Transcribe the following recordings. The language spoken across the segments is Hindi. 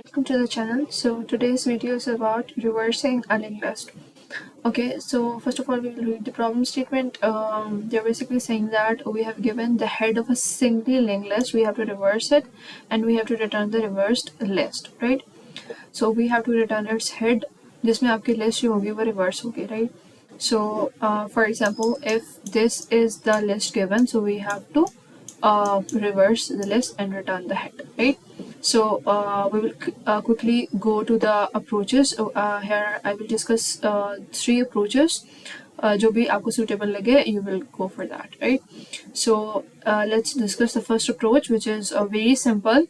Welcome to the channel. So today's video is about reversing a linked list. Okay, so first of all we will read the problem statement. They're basically saying that we have given the head of a singly linked list, we have to reverse it and we have to return the reversed list, right? So we have to return its head जिसमें आपकी list जो होगी वो reverse होगी, right? So for example, if this is the list given, so we have to reverse the list and return the head, right? So we will quickly go to the approaches. Here I will discuss 3 approaches. जो भी आपको suitable लगे, you will go for that, right? So let's discuss the first approach, which is very simple.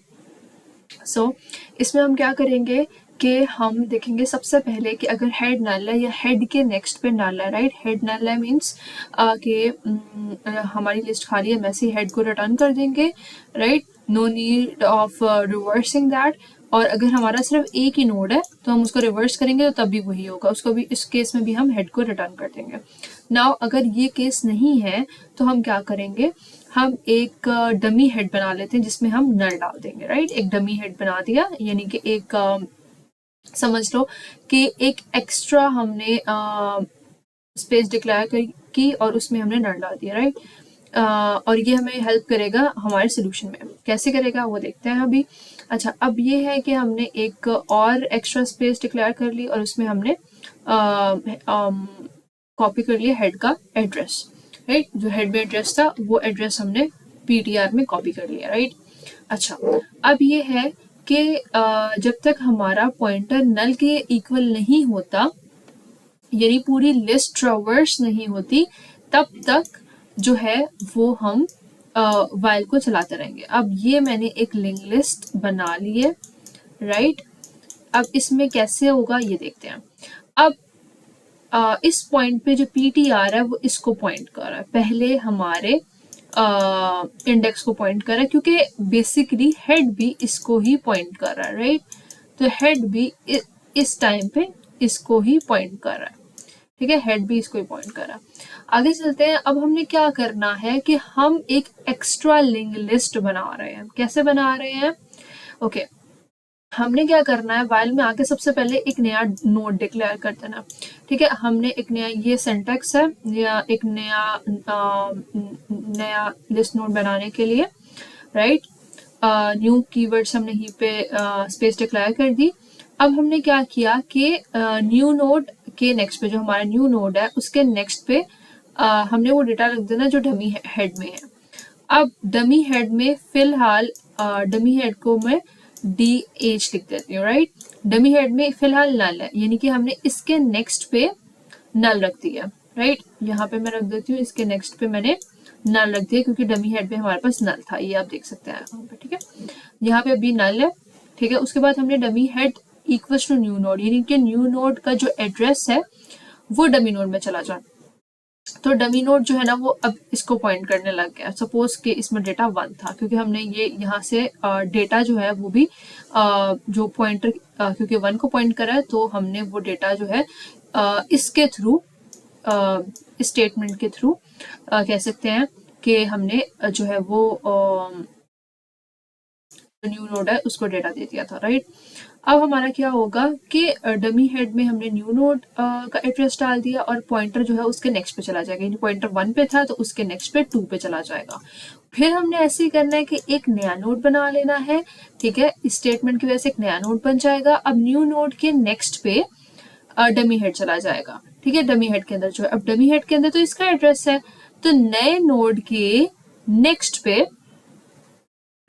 So इसमें हम क्या करेंगे कि हम देखेंगे सबसे पहले कि अगर हेड नल है या हेड के नेक्स्ट पे नल है, राइट? हेड नल है मीन्स कि हमारी लिस्ट खाली है, वैसे हेड को रिटर्न कर देंगे, right? No need of reversing that. और अगर हमारा सिर्फ एक ही नोड है तो हम उसको रिवर्स करेंगे तो तब भी वही होगा, उसको भी इस केस में भी हम हेड को रिटर्न कर देंगे। नाउ अगर ये केस नहीं है तो हम क्या करेंगे, हम एक डमी हेड बना लेते हैं जिसमें हम नल डाल देंगे, राइट? एक डमी हेड बना दिया, यानी कि एक समझ लो कि एक एक्स्ट्रा हमने स्पेस डिक्लेयर की और उसमें हमने नल डाल दिया, राइट? और ये हमें हेल्प करेगा हमारे सोल्यूशन में। कैसे करेगा वो देखते हैं अभी। अच्छा, अब ये है कि हमने एक और एक्स्ट्रा स्पेस डिक्लेयर कर ली और उसमें हमने कॉपी कर लिया हेड का एड्रेस, राइट? जो हेड में एड्रेस था वो एड्रेस हमने ptr में कॉपी कर लिया, राइट? अच्छा, अब ये है कि जब तक हमारा पॉइंटर नल के इक्वल नहीं होता, यानी पूरी लिस्ट ट्रावर्स नहीं होती, तब तक जो है वो हम वाइल को चलाते रहेंगे। अब ये मैंने एक लिंक लिस्ट बना ली है, राइट? अब इसमें कैसे होगा ये देखते हैं। अब इस पॉइंट पे जो ptr है वो इसको पॉइंट कर रहा है, पहले हमारे इंडेक्स को पॉइंट कर रहा है, क्योंकि बेसिकली हेड भी इसको ही पॉइंट कर रहा है, राइट? तो हेड भी इस टाइम पे इसको ही पॉइंट कर रहा है, ठीक है? हेड भी इसको ही पॉइंट कर रहा है। आगे चलते हैं। अब हमने क्या करना है कि हम एक एक्स्ट्रा लिंक लिस्ट बना रहे हैं। कैसे बना रहे हैं? ओके, हमने क्या करना है, वाइल में आके सबसे पहले एक नया नोड डिक्लेयर कर देना, ठीक है? हमने एक नया, ये सिंटैक्स है या एक नया लिस्ट नोड बनाने के लिए, राइट? न्यू कीवर्ड्स हमने यहीं पे स्पेस डिक्लेयर कर दी। अब हमने क्या किया कि न्यू नोड के नेक्स्ट पे, जो हमारा न्यू नोड है उसके नेक्स्ट पे हमने वो डेटा रख देना जो डमी हेड में है। अब डमी हेड में फिलहाल डमी हेड को मैं DH लिख देती हूँ, राइट? डमी हेड में फिलहाल नल है, यानी कि हमने इसके नेक्स्ट पे नल रख दिया, राइट? यहाँ पे मैं रख देती हूँ, इसके नेक्स्ट पे मैंने नल रख दिया क्योंकि डमी हेड में हमारे पास नल था, ये आप देख सकते हैं यहाँ पे, ठीक है? यहाँ पे अभी नल है, ठीक है? उसके बाद हमने dummy head equals to new node, यानी कि न्यू नोड का जो एड्रेस है वो डमी नोड में चला जाए। तो डमी नोड जो है ना वो अब इसको पॉइंट करने लग गया। सपोज कि इसमें डेटा 1 था, क्योंकि हमने ये यहाँ से डेटा जो है वो भी जो पॉइंटर क्योंकि 1 को पॉइंट करा है, तो हमने वो डेटा जो है इसके थ्रू स्टेटमेंट के थ्रू कह सकते हैं कि हमने जो है वो न्यू नोड है उसको डेटा दे दिया था, राइट? अब हमारा क्या होगा कि डमी हेड में हमने न्यू नोड का एड्रेस डाल दिया और पॉइंटर जो है उसके नेक्स्ट पे चला जाएगा, यानी पॉइंटर 1 पे था तो उसके नेक्स्ट पे 2 पे चला जाएगा। फिर हमने ऐसे ही करना है कि एक नया नोड बना लेना है, ठीक है? स्टेटमेंट की वजह से एक नया नोड बन जाएगा। अब न्यू नोड के नेक्स्ट पे डमी हेड चला जाएगा, ठीक है? डमी हेड के अंदर जो है, अब डमी हेड के अंदर तो इसका एड्रेस है, तो नए नोड के नेक्स्ट पे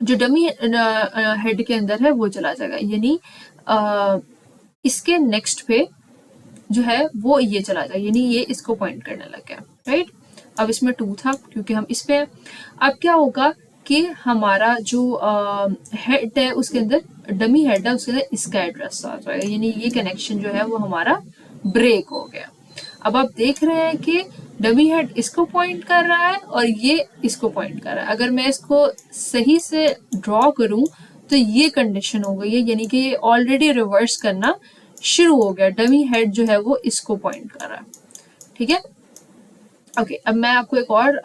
जो डमी हेड के अंदर है वो चला जाएगा, यानी इसके नेक्स्ट पे जो है वो ये चला जाएगा, यानी ये इसको पॉइंट करने लग गया, राइट? अब इसमें 2 था क्योंकि हम इस पे हैं। अब क्या होगा कि हमारा जो हेड है उसके अंदर, डमी हेड है उसके अंदर इसका एड्रेस आ जाएगा, यानी ये कनेक्शन जो है वो हमारा ब्रेक हो गया। अब आप देख रहे हैं कि डमी हेड इसको पॉइंट कर रहा है और ये इसको पॉइंट कर रहा है। अगर मैं इसको सही से ड्रॉ करूं तो ये कंडीशन हो गई है, यानी कि ये ऑलरेडी रिवर्स करना शुरू हो गया। डमी हेड जो है वो इसको पॉइंट कर रहा है, ठीक है? ओके अब मैं आपको एक और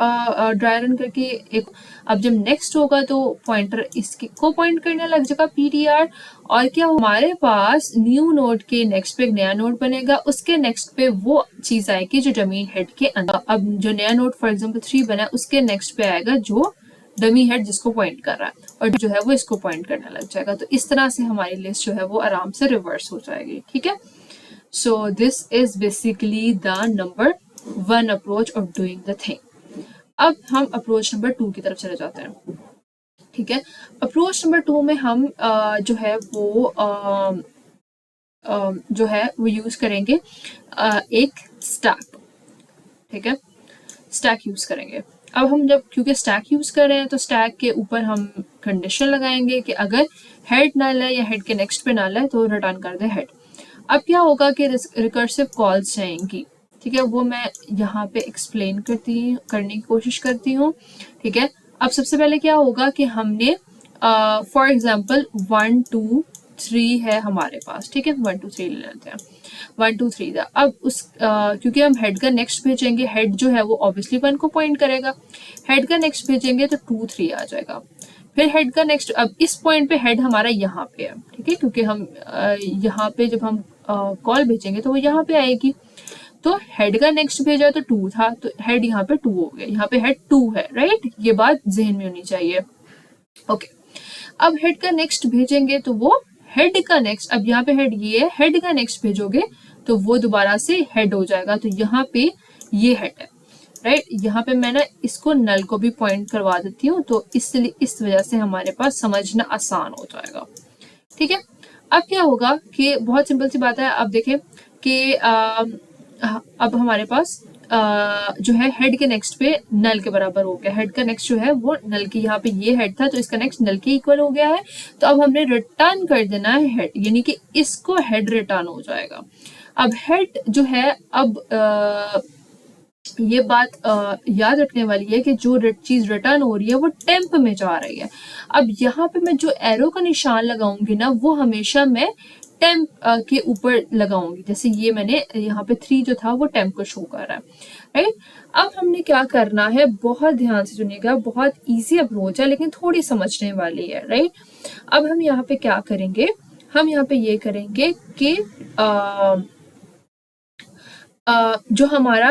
ड्राई रन करके एक, अब जब नेक्स्ट होगा तो पॉइंटर इसके को पॉइंट करने लग जाएगा ptr, और क्या हमारे पास न्यू नोड के नेक्स्ट पे एक नया नोड बनेगा, उसके नेक्स्ट पे वो चीज आएगी जो डमी हेड के अंदर। अब जो नया नोड फॉर एग्जांपल 3 बना है उसके नेक्स्ट पे आएगा जो डमी हेड जिसको पॉइंट कर रहा है, और जो है वो इसको पॉइंट करने लग जाएगा। तो इस तरह से हमारी लिस्ट जो है वो आराम से रिवर्स हो जाएगी, ठीक है। So this is basically the number 1 approach of doing the thing. अब हम अप्रोच नंबर 2 की तरफ चले जाते हैं, ठीक है। अप्रोच नंबर 2 में हम जो है वो यूज करेंगे एक स्टैक, ठीक है, स्टैक यूज करेंगे। अब हम जब क्योंकि स्टैक यूज कर रहे हैं तो स्टैक के ऊपर हम कंडीशन लगाएंगे कि अगर हेड नल है या हेड के नेक्स्ट पे नल है तो रिटर्न कर दे हेड। अब क्या होगा कि रिकर्सिव कॉल्स जाएंगी, ठीक है, वो मैं यहाँ पे एक्सप्लेन करने की कोशिश करती हूँ, ठीक है। अब सबसे पहले क्या होगा कि हमने फॉर एग्जाम्पल 1 2 3 है हमारे पास, ठीक है, 1 2 3 ले लेते हैं, 1 2 3 था। अब उस क्योंकि हम हेड का नेक्स्ट भेजेंगे, हेड जो है वो ऑब्वियसली 1 को पॉइंट करेगा, हेड का नेक्स्ट भेजेंगे तो 2 3 आ जाएगा, फिर हेड का नेक्स्ट, अब इस पॉइंट पे हेड हमारा यहाँ पे है, ठीक है, क्योंकि हम यहाँ पे जब हम कॉल भेजेंगे तो वो यहाँ पे आएगी, तो हेड का नेक्स्ट भेजा तो 2 था तो हेड यहाँ पे 2 हो गया, यहाँ पे हेड 2 है, राइट, ये बात जहन में होनी चाहिए। ओके अब हेड का नेक्स्ट भेजेंगे तो वो हेड का नेक्स्ट, अब यहाँ पे हेड ये है, हेड का नेक्स्ट भेजोगे तो वो दोबारा से हेड हो जाएगा, तो यहाँ पे ये हेड है, राइट। यहाँ पे मैं ना इसको नल को भी पॉइंट करवा देती हूँ, तो इसलिए इस वजह से हमारे पास समझना आसान हो जाएगा, ठीक है। अब क्या होगा कि बहुत सिंपल सी बात है, अब देखें कि अब हमारे पास जो है हेड के नेक्स्ट पे नल के बराबर हो गया, हेड का नेक्स्ट जो है वो नल के, यहाँ पे ये हेड था तो इसका नेक्स्ट नल के इक्वल हो गया है, तो अब हमने रिटर्न कर देना है हेड, यानी कि इसको हेड रिटर्न हो जाएगा। अब हेड जो है, अब ये बात याद रखने वाली है कि जो चीज रिटर्न हो रही है वो टेम्प में जा रही है। अब यहाँ पे मैं जो एरो का निशान लगाऊंगी ना वो हमेशा मैं टेम्प के ऊपर लगाऊंगी, जैसे ये मैंने यहाँ पे 3 जो था वो टेम्प को शो कर रहा है, राइट। अब हमने क्या करना है, बहुत ध्यान से सुनिएगा, बहुत इजी अप्रोच है लेकिन थोड़ी समझने वाली है, राइट। अब हम यहाँ पे क्या करेंगे, हम यहाँ पे ये करेंगे कि जो हमारा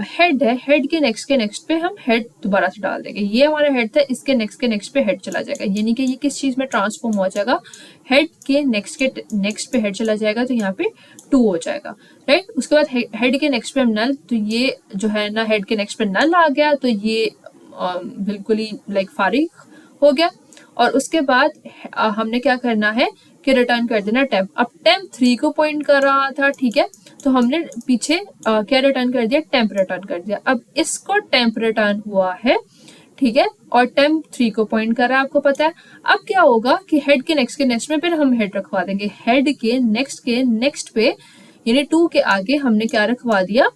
हेड है, हेड के नेक्स्ट पे हम हेड दोबारा से डाल देंगे, ये हमारा हेड था, इसके नेक्स्ट पे हेड चला जाएगा, यानी कि ये किस चीज में ट्रांसफॉर्म हो जाएगा, हेड के नेक्स्ट पे हेड चला जाएगा, तो यहाँ पे 2 हो जाएगा, राइट। उसके बाद हेड के नेक्स्ट पे हम नल, तो ये जो है ना हेड के नेक्स्ट पे नल आ गया, तो ये बिल्कुल ही लाइक फारिग हो गया। और उसके बाद हमने क्या करना है कि रिटर्न कर देना टेम्प। अब टेम्प 3 को पॉइंट कर रहा था, ठीक है, तो हमने पीछे क्या रिटर्न कर दिया, टेम्प रिटर्न कर दिया। अब इसको टेम्प रिटर्न हुआ है, ठीक है, और टेम्प 3 को पॉइंट कर रहा है, आपको पता है। अब क्या होगा कि हेड के नेक्स्ट में फिर हम हेड रखवा देंगे, हेड के नेक्स्ट पे यानी 2 के आगे हमने क्या रखवा दिया,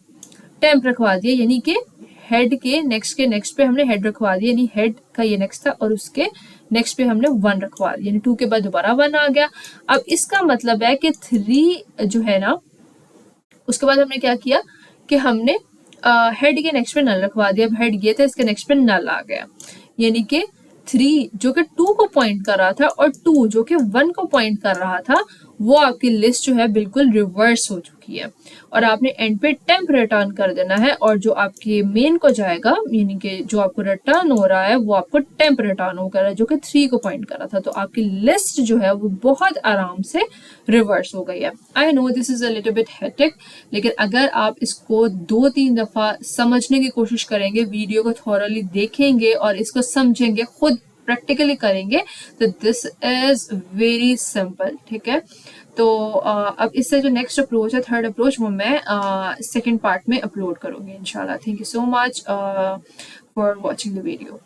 टेम्प रखवा दिया, यानी कि हेड के नेक्स्ट पे हमने हेड रखवा दिया, यानी हेड का ये नेक्स्ट था और उसके नेक्स्ट पे हमने 1 रखवा दिया, यानी 2 के बाद दोबारा 1 आ गया। अब इसका मतलब है कि 3 जो है ना, उसके बाद हमने क्या किया कि हमने हेड के नेक्स्ट पे नल रखवा दिया, अब हेड ये था, इसके नेक्स्ट पे नल आ गया, यानी कि 3 जो कि 2 को पॉइंट कर रहा था और 2 जो कि 1 को पॉइंट कर रहा था, वो आपकी लिस्ट जो है बिल्कुल रिवर्स हो चुकी है, और आपने एंड पे टेम्प रिटर्न कर देना है, और जो आपके मेन को जाएगा, यानी कि जो आपको रिटर्न हो रहा है वो आपको टेम्प रिटर्न होगा जो कि 3 को पॉइंट कर रहा था, तो आपकी लिस्ट जो है वो बहुत आराम से रिवर्स हो गई है। I know this is a little bit hectic, लेकिन अगर आप इसको 2-3 दफा समझने की कोशिश करेंगे, वीडियो को थॉरली देखेंगे और इसको समझेंगे, खुद प्रैक्टिकली करेंगे, तो दिस इज वेरी सिंपल, ठीक है। तो अब इससे जो नेक्स्ट अप्रोच है, थर्ड अप्रोच, वो मैं सेकंड पार्ट में अपलोड करूंगी इंशाल्लाह। Thank you so much for watching the video.